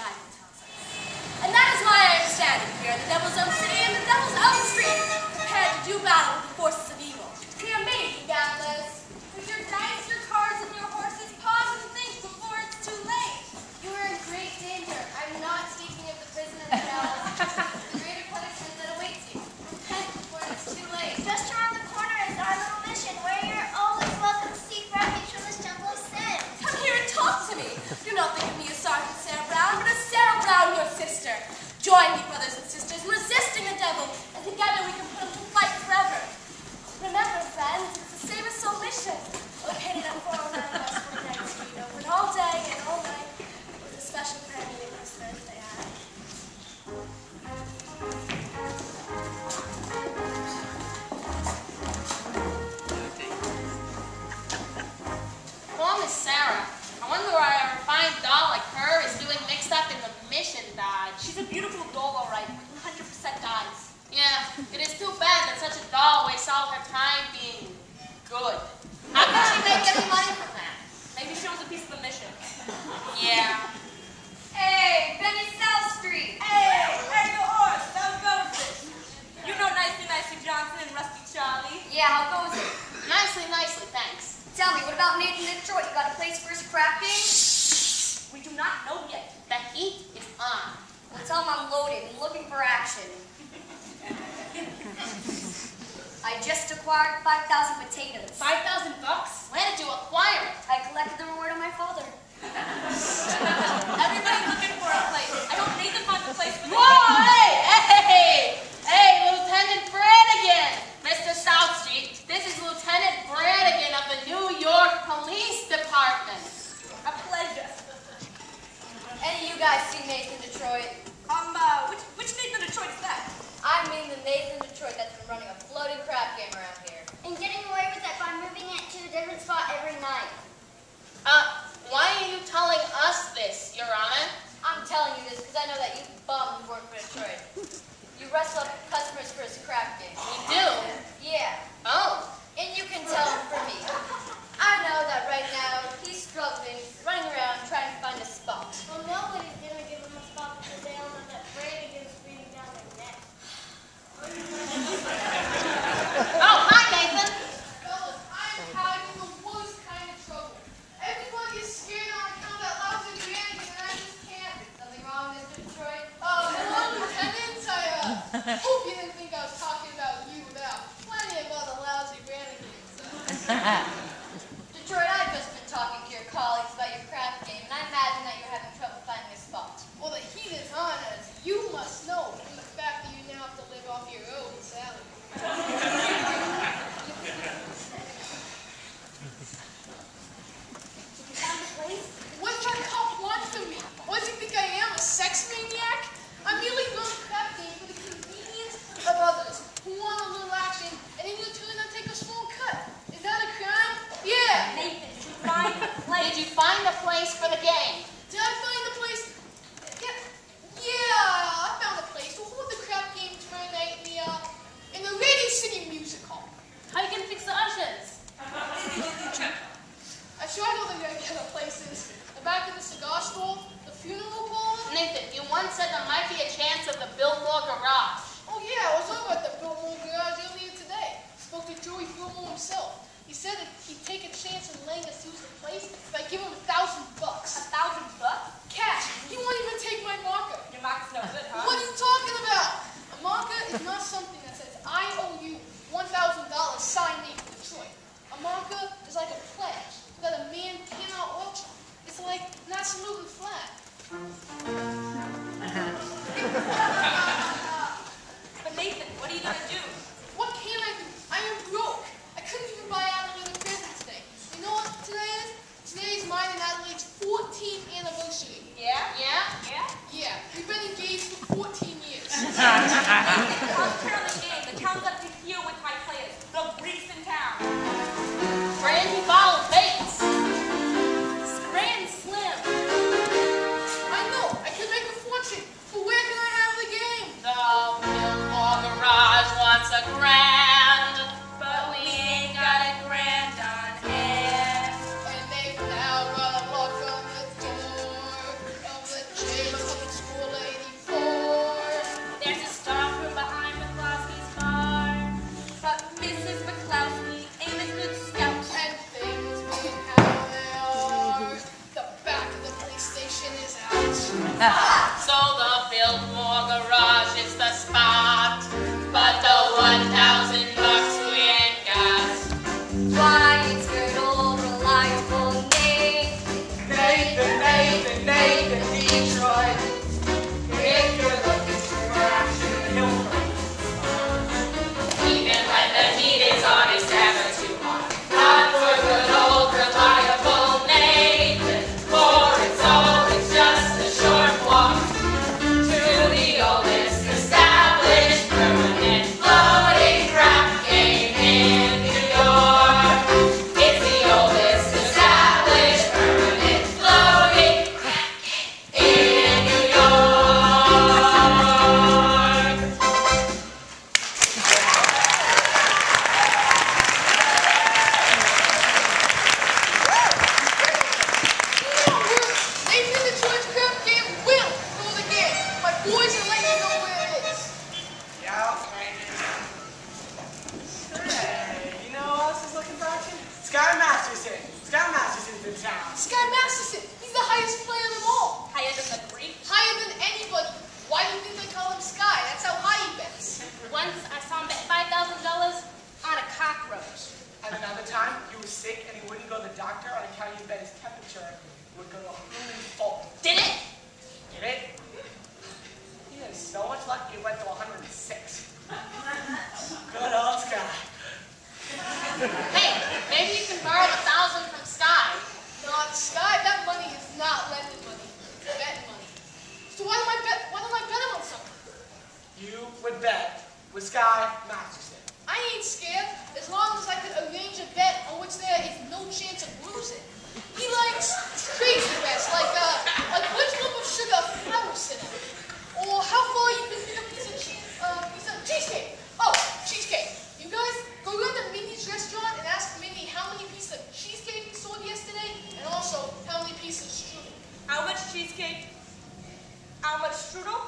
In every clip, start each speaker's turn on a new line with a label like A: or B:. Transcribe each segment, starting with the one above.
A: Bible tells us. And that is why I am standing here in the Devil's Own City and the Devil's Own Street, prepared to do battle with the forces of evil. Hear me, gamblers. With your dice, your cards, and your horses, pause and think before it's too late.
B: You are in great danger. I'm not speaking of the prison themselves. The greater punishment that awaits you. Repent before it's too late.
C: Just around the corner is our little mission, where you're always welcome to seek refuge from this temple of sin.
A: Come here and talk to me. Do not think of me as Sergeant Sarah Brown, but as Sarah Brown, your sister. Join me, brothers and sisters, in resisting the devil, and together we can put him to flight forever. Remember, friends, it's the Save a Soul mission, located at 409 West 49th Street, open all day and all night, with a special prayer meeting this Thursday night.
D: Well, Miss Sarah, I wonder why a refined doll like her is doing mixed up in the mission dodge.
A: She's a beautiful doll, all right, with 100% dies.
D: Yeah, it is too bad that such a doll wastes all her time being good. How can she make any money from that?
A: Maybe she owns a piece of the mission.
D: Yeah.
B: Hey, Benny South Street.
A: Hey, your horse, how's it? You know Nicely Johnson and Rusty Charlie.
B: Yeah, how goes it?
D: Nicely, thanks.
B: Tell me, what about Nathan Detroit? You got a place for his crap game?
A: We do not know yet.
D: The heat is on.
B: Well, tell him I'm loaded and looking for action. I just acquired 5,000 potatoes.
D: 5,000 bucks? Where did you acquire it?
B: I collected the reward of my father.
A: Everybody's looking for a place. I hope Nathan finds a place for the
D: Whoa, hey, Lieutenant Brannigan! Mr. Southstreet, this is Lieutenant Brannigan of the New York Police Department.
A: A pleasure.
B: Any of you guys see Nathan Detroit?
A: Which Nathan Detroit is that?
B: I mean the Nathan Detroit that's been running a floating crap game around here.
C: And getting away with it by moving it to a different spot every night.
D: Why are you telling us this, Your Honor?
B: I'm telling you this because I know that you bums work for Detroit. You wrestle up customers for his crap game.
D: We do?
B: Yeah.
D: Oh.
B: And you can tell him for me. I know that right now he's struggling, running around trying to find a spot.
C: Well, nobody's going to give him a spot because they all know that Brannigan's breathing down their neck.
D: Oh, hi, Nathan.
E: Fellas, I'm having the worst kind of trouble. Everybody is scared on account of that lousy Brannigan, and I just can't.
B: Nothing wrong, Mr. Detroit?
E: Hello, Lieutenant. I hope you didn't think I was talking about you without plenty of other lousy Brannigans.
B: Detroit, I've just been talking to your colleagues about your craft game, and I imagine that you're having trouble finding a spot.
E: Well, the heat is on, as you must know, from the fact that you now have to live off your own salary.
C: You found a place?
E: What's your cop want from me? What do you think I am, a sex maniac? I'm merely run a craft game for the convenience of others who want a little action, and in return I take a small cut. Is that a crime? Yeah.
A: Nathan, did you find a place?
D: Did you find a place for the game?
E: Did I find a place? Yeah, I found a place. We'll hold the crap game tomorrow night in the Radio City Music Hall.
A: How you gonna fix the ushers?
E: I'm sure I know the regular places. The back of the cigar store, the funeral parlor.
D: Nathan, you once said there might be a chance of the Billmore Garage.
E: Oh yeah, I was over at the Fillmore Garage earlier today. Spoke to Joey Fillmore himself. He said that he'd take a chance in letting us use the place if I give him $1,000.
A: $1,000?
E: Cash. He won't even take my marker.
A: Your mark's no good, huh?
E: What are you talking about? A marker is not something that says, I owe you $1,000, sign me for Detroit. A marker is like a pledge that a man cannot alter. It's like an absolute flag.
A: But Nathan, what are you gonna do?
E: What can I do? I am broke. I couldn't even buy Adelaide a present today. You know what today is? Today is mine and Adelaide's 14th anniversary.
A: Yeah?
E: Yeah, we've been engaged for 14 years.
A: I'll turn the game. The town's up to here with my players. The Greeks in town.
D: Brandy Ball Bates.
A: Grand Slim.
E: I know. I
D: build more garages, the spot. But the 1,000 bucks we ain't got.
C: Why, it's good old reliable
F: Nathan, Detroit. If you're looking for action, he'll
D: Even when the heat is on, it's never too hot. Not for good old reliable Nathan. For it's all, it's just a short walk to the oldest established permanent floating crap game in New York. It's the oldest established permanent floating crap game in New York.
E: Nathan the George Crab Game will go the game. My boys are letting you know where it is.
F: Yeah, okay. Hey, you know who else is looking for action? Sky Masterson. Sky Masterson's in town.
E: Sky Masterson, he's the highest player of them all.
D: Higher than the Greek.
E: Higher than anybody. Why do you think they call him Sky? That's how high he bets.
D: Once I saw him bet $5,000 on a cockroach.
F: And another time, he was sick and he wouldn't go to the doctor on account you bet his temperature would go to a booming fault.
D: Did it?
F: Get it? He had so much luck he went to 106. Good old Sky.
D: Hey, maybe you can borrow 1,000 from Sky.
E: Not Sky, that money is not lending money. It's betting money. So why don't I bet him on something?
F: You would bet with Sky Masterson.
E: I ain't scared as long as I could arrange a bet on which there is no chance of losing. He likes crazy bets, like which lump of sugar a flower sit in, or how far you can fit a piece of cheesecake. Oh, cheesecake. You guys go to Minnie's restaurant and ask Minnie how many pieces of cheesecake we sold yesterday, and also how many pieces of strudel.
A: How much cheesecake? How much strudel?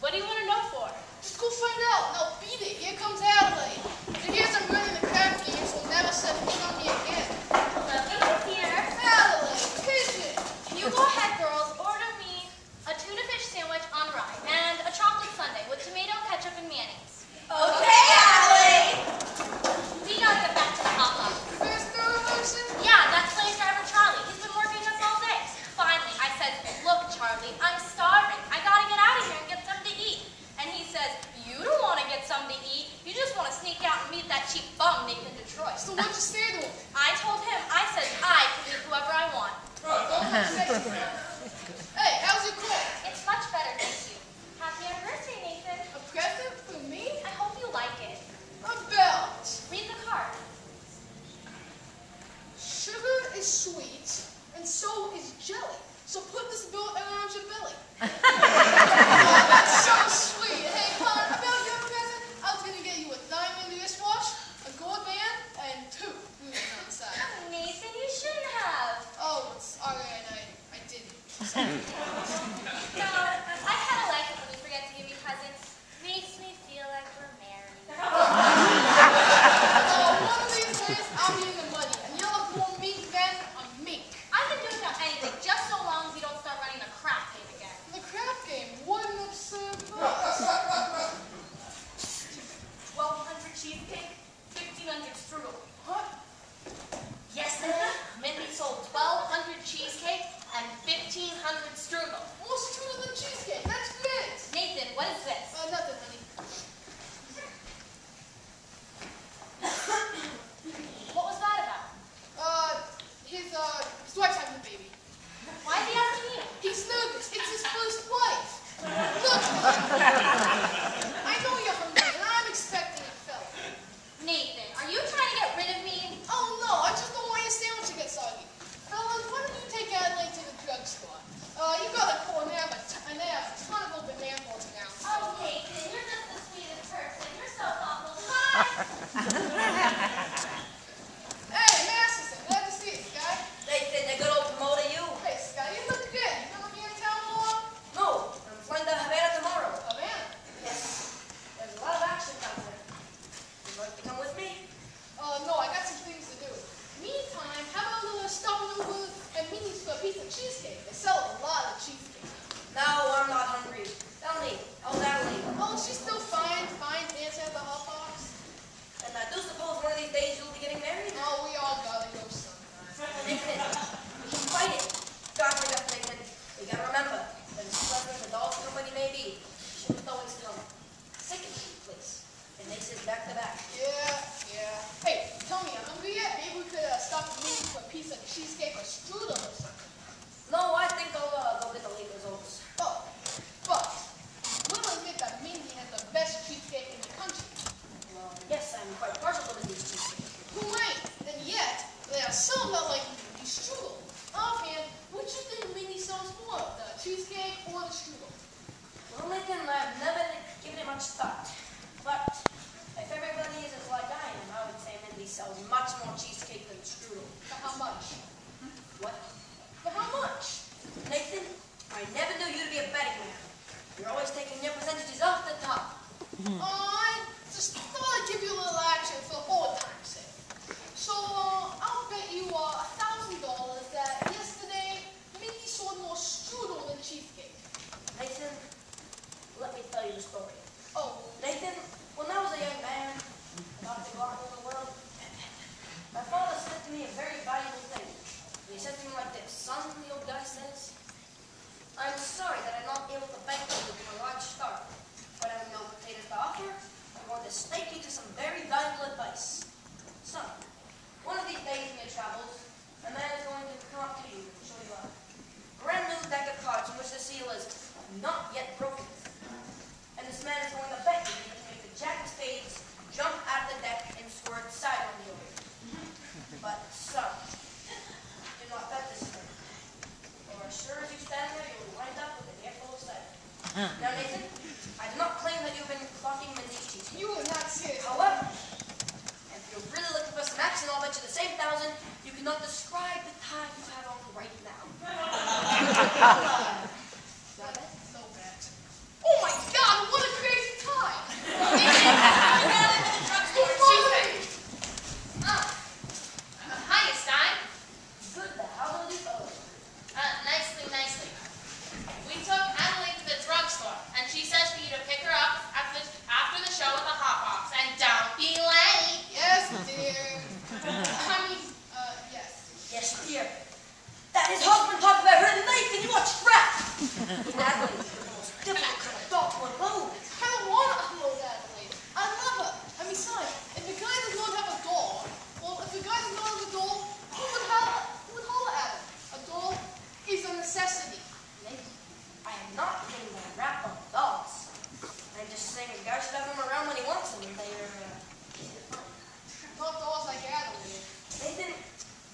D: What do you want to know for?
E: Just go find out. Now beat it. Here comes Adelaide. If he hears I'm running the crab games, he'll never set foot on me again.
C: Lovely here.
E: Adelaide, pigeon.
C: You go ahead, girls. Order me a tuna fish sandwich on rye and a chocolate sundae with tomato, ketchup, and mayonnaise.
A: Okay, Adelaide.
C: We gotta get back to the hot love.
E: First girl person.
C: Yeah, that slave driver Charlie. He's been working us all day. Finally, I said, look, Charlie, I'm starving. I gotta get out of here and get something to eat. And he says, you don't want to get something to eat. You just want to sneak out and
G: much thought. But if everybody is as like I am, I would say Mindy sells much more cheesecake than strudel.
E: For how much?
G: What?
E: For how much?
G: Nathan, I never knew you to be a betting man. You're always taking your percentages off the top.
E: I just thought I'd give you a little action for old time's sake. So, I'll bet you $1,000 that yesterday Mindy sold more strudel than cheesecake.
G: Nathan, let me tell you the story.
E: Oh,
G: Nathan, when I was a young man, about to go out in the world, my father said to me a very valuable thing. He said to me like this: "Son," the old guy says, "I'm sorry that I'm not able to bank you with a large start, but I have no potatoes to offer. I'm going to stake you to some very valuable advice. Son, one of these days in your travels, a man is going to come up to you and show you a brand new deck of cards in which the seal is not yet broken. And this man is going to bet you that he can make the jack of spades jump out of the deck and squirt sideways over you. But, son, do not bet this thing. For as sure as you stand there, you will wind up with an earful of cider." Now, Nathan, I do not claim that you've been clocking Mindy's cheese.
E: you are not serious.
G: However, if you're really looking for some action, I'll bet you the same $1,000 you cannot describe the time you have on right now.
E: That's so bad. Oh my God, what a crazy time!
C: Hiya, Stein.
G: Good, the hell are you fellows?
C: Nicely. We took Adelaide to the drugstore, and she says for you to pick her up after the show with a hot box, and don't be late.
E: Yes, dear. Yes.
G: Yes, dear. That is husband talk about her, Nathan, you are trapped! Adelaide is the most difficult kind of dog to unload.
E: I don't want to unload Adelaide. I love her. And besides, if a guy does not have a doll, well, if a guy does not have a doll, who would holler at him? A doll is a necessity.
G: Nathan, I am not getting my rap on dogs. I'm just saying a guy should have them around when he wants them, and they are easy to find.
E: Not dolls like Adelaide.
G: Nathan,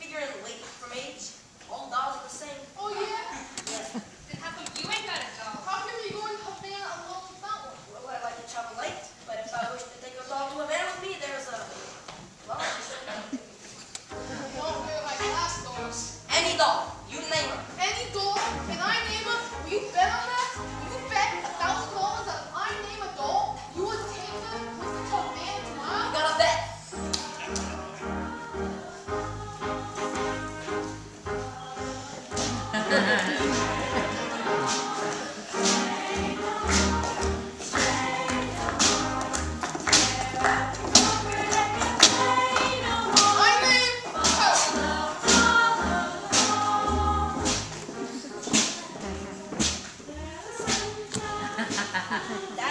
G: figuring weight from age, all dolls are the same.
E: Oh, yeah?
G: Yes.
C: Then how come you ain't got a doll?
E: How come you going to Havana alone without one?
G: Well, I like to travel light, but if I wish to take a dog to a man with me, there's a large.
E: You don't really like glass doors.
G: Any dog, you name her.
E: Any doll, and I name her, will you bet on that? Will you bet $1,000 that if I name a doll, you would take her with you to a man
G: You
E: tomorrow?
G: gotta bet.
E: I name her.
G: That